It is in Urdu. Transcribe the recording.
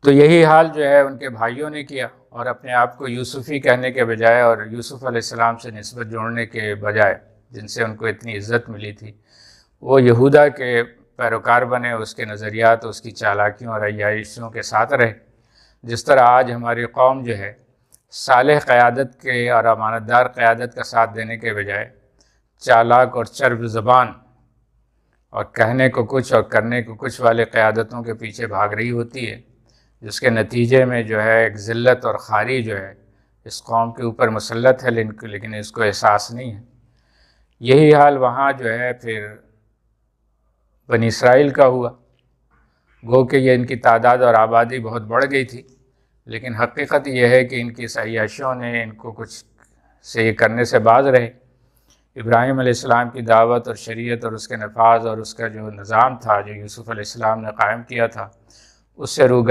تو یہی حال جو ہے ان کے بھائیوں نے کیا، اور اپنے آپ کو یوسفی کہنے کے بجائے اور یوسف علیہ السلام سے نسبت جوڑنے کے بجائے، جن سے ان کو اتنی عزت ملی تھی، وہ یہودا کے پیروکار بنے، اس کے نظریات، اس کی چالاکیوں اور عیاشیوں کے ساتھ رہے۔ جس طرح آج ہماری قوم جو ہے صالح قیادت کے اور امانت دار قیادت کا ساتھ دینے کے بجائے چالاک اور چرب زبان اور کہنے کو کچھ اور کرنے کو کچھ والے قیادتوں کے پیچھے بھاگ رہی ہوتی ہے، جس کے نتیجے میں جو ہے ایک ذلت اور خواری جو ہے اس قوم کے اوپر مسلط ہے، لیکن اس کو احساس نہیں ہے۔ یہی حال وہاں جو ہے پھر بنی اسرائیل کا ہوا۔ گو کہ یہ ان کی تعداد اور آبادی بہت بڑھ گئی تھی، لیکن حقیقت یہ ہے کہ ان کی عیاشیوں نے ان کو کچھ سے یہ کرنے سے باز رہے۔ ابراہیم علیہ السلام کی دعوت اور شریعت اور اس کے نفاذ اور اس کا جو نظام تھا جو یوسف علیہ السلام نے قائم کیا تھا، اس سے روگردانی